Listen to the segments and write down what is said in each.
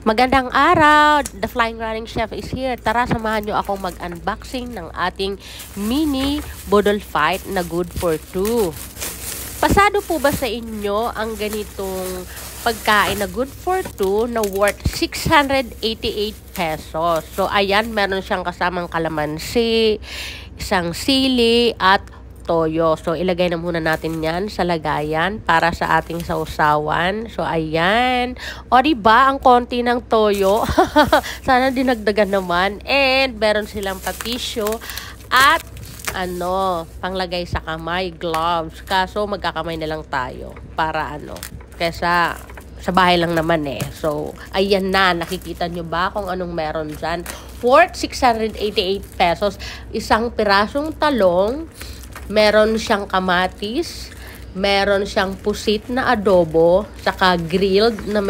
Magandang araw! The Flying Running Chef is here. Tara, samahan nyo akong mag-unboxing ng ating mini Budol Fight na good for 2. Pasado po ba sa inyo ang ganitong pagkain na good for 2 na worth 688 pesos? So, ayan, meron siyang kasamang kalamansi, isang sili, at toyo. So, ilagay na muna natin yan sa lagayan para sa ating sausawan. So, ayan. O, diba? Ang konti ng toyo. Sana dinagdagan naman. And, meron silang patisyo at panglagay sa kamay, gloves. Kaso, magkakamay na lang tayo para kesa sa bahay lang naman eh. So, ayan na. Nakikita nyo ba kung anong meron dyan? Worth 688 pesos. Isang pirasong talong. Meron siyang kamatis, meron siyang pusit na adobo, saka grilled na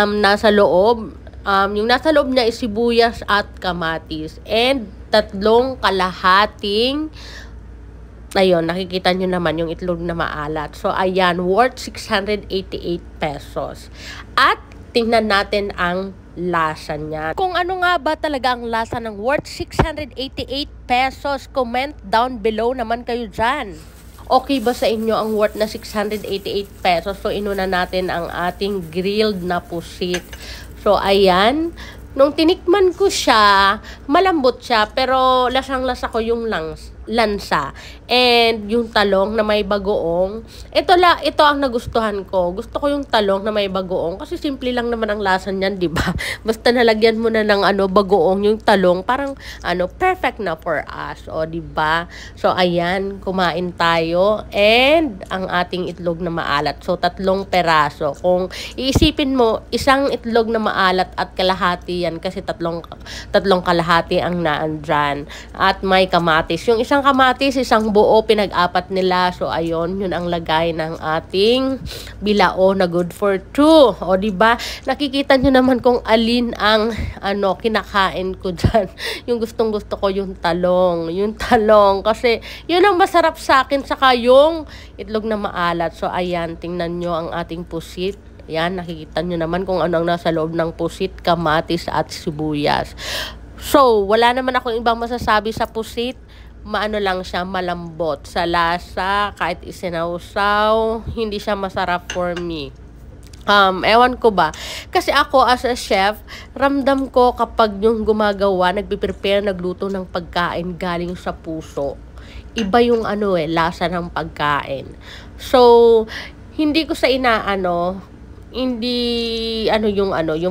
nasa loob. Yung nasa loob niya is sibuyas at kamatis. And 3 kalahating, ayun, nakikita nyo naman yung itlog na maalat. So, ayan, worth 688 pesos. At tingnan natin ang lasa niya. Kung ano nga ba talaga ang lasa ng worth 688 pesos, comment down below naman kayo dyan. Okay ba sa inyo ang worth na 688 pesos? So, inuna natin ang ating grilled na pusit. So, ayan. Nung tinikman ko siya, malambot siya, pero lasang-lasa ko yung lansa. And yung talong na may bagoong, ito ang nagustuhan ko. Gusto ko yung talong na may bagoong kasi simple lang naman ang lasa niyan, 'di ba? Basta nalagyan mo na ng bagoong yung talong, parang perfect na for us, o 'di ba? So ayan, kumain tayo and ang ating itlog na maalat. So 3 peraso. Kung iisipin mo, isang itlog na maalat at kalahati yan kasi tatlong kalahati ang naandyan. At may kamatis. Yung isang kamatis, isang buo, pinag-apat nila. So, ayun, yun ang lagay ng ating bilao na good for 2. O, diba? Nakikita nyo naman kung alin ang kinakain ko dyan. Yung gustong-gusto ko, yung talong. Yung talong. Kasi, yun ang masarap sa akin. Saka yung itlog na maalat. So, ayan, tingnan nyo ang ating pusit. Ayan, nakikita nyo naman kung ano ang nasa loob ng pusit, kamatis at sibuyas. So, wala naman akong ibang masasabi sa pusit. Lang siya, malambot sa lasa, kahit isinawsaw, hindi siya masarap for me. Ewan ko ba, kasi ako as a chef, ramdam ko kapag yung gumagawa, nagpiprepare, nagluto ng pagkain galing sa puso, iba yung lasa ng pagkain. So, hindi ko sa yung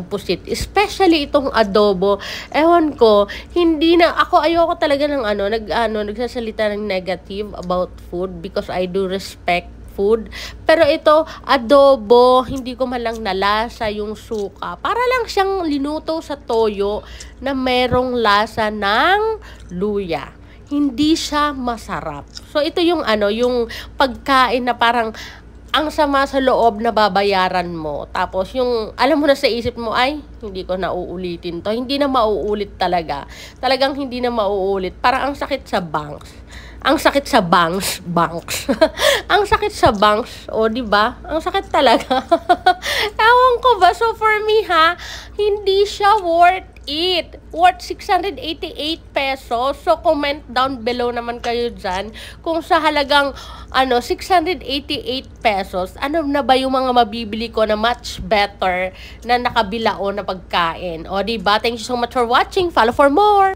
pusit, especially itong adobo, ewan ko, ayoko talaga ng nagsasalita ng negative about food because I do respect food. Pero ito, adobo, hindi ko malang nalasa yung suka. Para lang siyang linuto sa toyo na merong lasa ng luya. Hindi siya masarap. So, ito yung yung pagkain na parang ang sama sa loob na babayaran mo. Tapos yung, alam mo na sa isip mo, ay, hindi ko na uulitin to. Hindi na mauulit talaga. Talagang hindi na mauulit. Parang ang sakit sa banks. Ang sakit sa banks. Ang sakit sa banks. O, diba? Ang sakit talaga. Ewan ko ba? So, for me, hindi siya worth it. Worth 688 pesos. So, comment down below naman kayo dyan kung sa halagang 688 pesos, ano na ba yung mga mabibili ko na much better na nakabilao na pagkain. O, diba? Thank you so much for watching. Follow for more!